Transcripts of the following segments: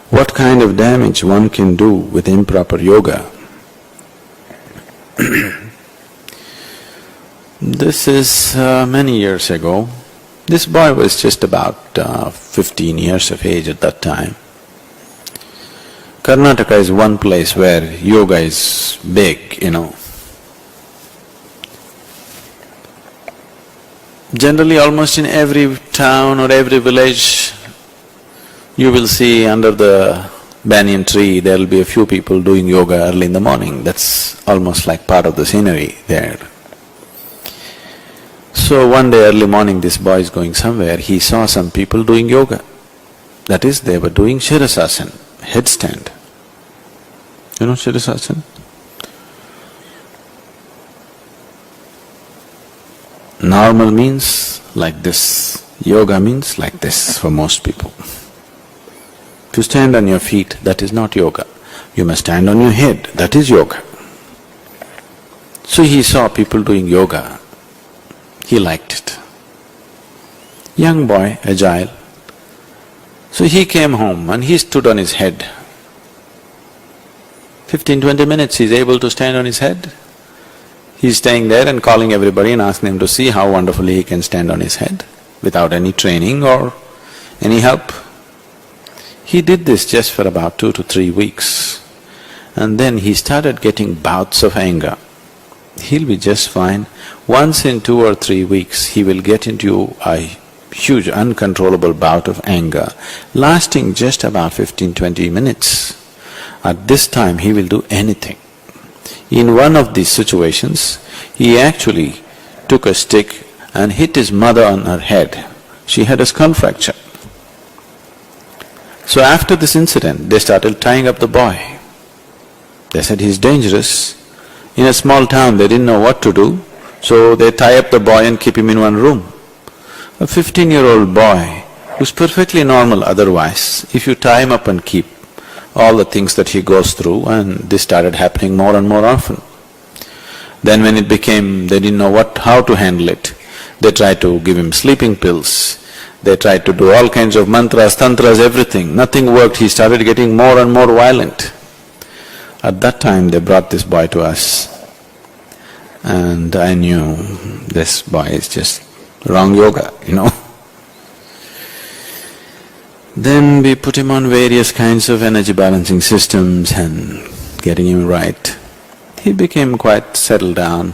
what kind of damage one can do with improper yoga. This is many years ago. This boy was just about 15 years of age at that time. Karnataka is one place where yoga is big, Generally, almost in every town or every village, you will see under the banyan tree, there will be a few people doing yoga early in the morning. That's almost like part of the scenery there. So one day early morning, this boy is going somewhere, he saw some people doing yoga. That is, they were doing Shirasasana, headstand. You know Shirasasana? Normal means like this, yoga means like this for most people. To stand on your feet, that is not yoga. You must stand on your head, that is yoga. So he saw people doing yoga, he liked it. Young boy, agile. So he came home and he stood on his head. 15-20 minutes he's able to stand on his head. He's staying there and calling everybody and asking them to see how wonderfully he can stand on his head without any training or any help. He did this just for about 2 to 3 weeks, and then he started getting bouts of anger. He'll be just fine. Once in 2 or 3 weeks, he will get into a huge uncontrollable bout of anger, lasting just about 15-20 minutes. At this time, he will do anything. In one of these situations, he actually took a stick and hit his mother on her head. She had a skull fracture. So after this incident, they started tying up the boy. They said he's dangerous. In a small town, they didn't know what to do, so they tie up the boy and keep him in one room. A 15-year-old boy who's perfectly normal otherwise, if you tie him up and keep all the things that he goes through, and this started happening more and more often. Then when it became, they didn't know how to handle it, they tried to give him sleeping pills, they tried to do all kinds of mantras, tantras, everything. Nothing worked, he started getting more and more violent. At that time, they brought this boy to us, and I knew this boy is just wrong yoga, Then we put him on various kinds of energy balancing systems and getting him right. He became quite settled down.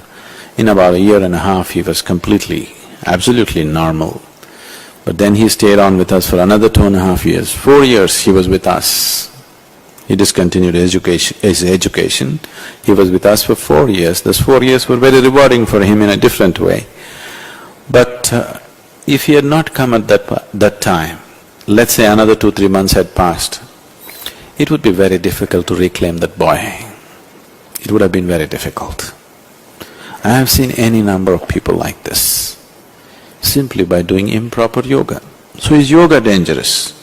In about 1.5 years, he was completely, absolutely normal. But then he stayed on with us for another 2.5 years. 4 years he was with us. He discontinued his education. He was with us for 4 years. Those 4 years were very rewarding for him in a different way. But if he had not come at that time, let's say another 2-3 months had passed, it would be very difficult to reclaim that boy. It would have been very difficult. I have seen any number of people like this, simply by doing improper yoga. So is yoga dangerous?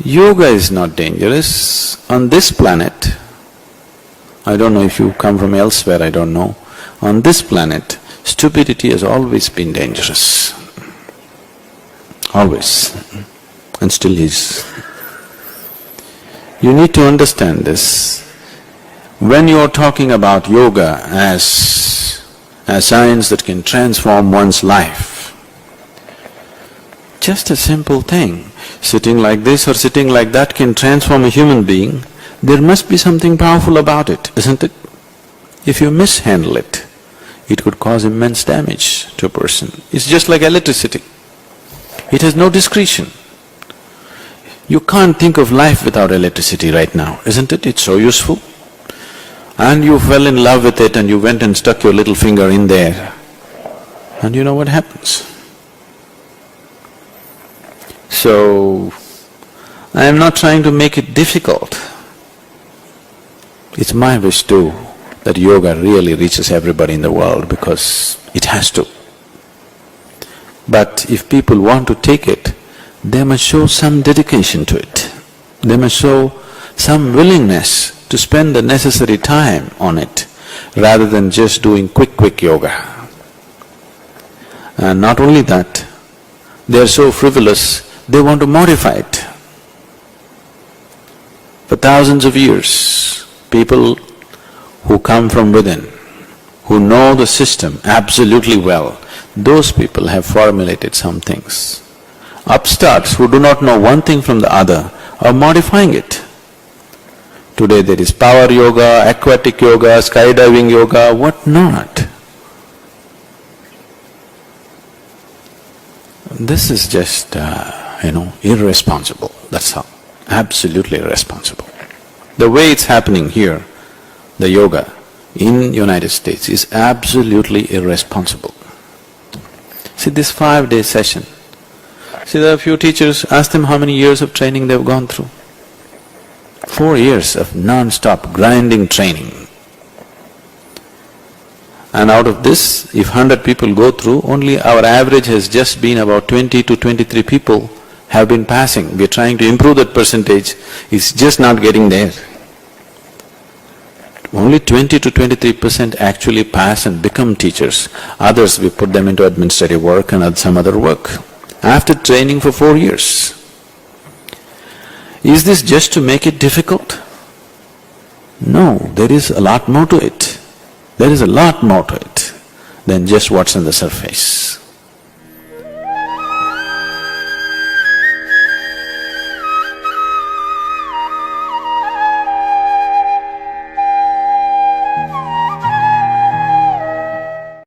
Yoga is not dangerous. On this planet, I don't know if you come from elsewhere, I don't know. On this planet, stupidity has always been dangerous. Always. And still is. You need to understand this. When you're talking about yoga as science that can transform one's life, just a simple thing, sitting like this or sitting like that can transform a human being, there must be something powerful about it, isn't it? If you mishandle it, it could cause immense damage to a person. It's just like electricity. It has no discretion. You can't think of life without electricity right now, isn't it? It's so useful. And you fell in love with it and you went and stuck your little finger in there, and you know what happens. So, I am not trying to make it difficult. It's my wish too that yoga really reaches everybody in the world, because it has to. But if people want to take it, they must show some dedication to it. They must show some willingness to spend the necessary time on it, rather than just doing quick yoga. And not only that, they are so frivolous, they want to modify it. For thousands of years, people who come from within, who know the system absolutely well, those people have formulated some things. Upstarts who do not know one thing from the other are modifying it. Today there is power yoga, aquatic yoga, skydiving yoga, what not. This is just, irresponsible, that's all. Absolutely irresponsible. The way it's happening here, the yoga in United States is absolutely irresponsible. See this 5-day session, see there are a few teachers, ask them how many years of training they've gone through. 4 years of non-stop grinding training. And out of this, if 100 people go through, only our average has just been about 20 to 23 people have been passing. We're trying to improve that percentage, it's just not getting there. Only 20 to 23% actually pass and become teachers. Others, we put them into administrative work and some other work. After training for 4 years. Is this just to make it difficult? No, there is a lot more to it. There is a lot more to it than just what's on the surface.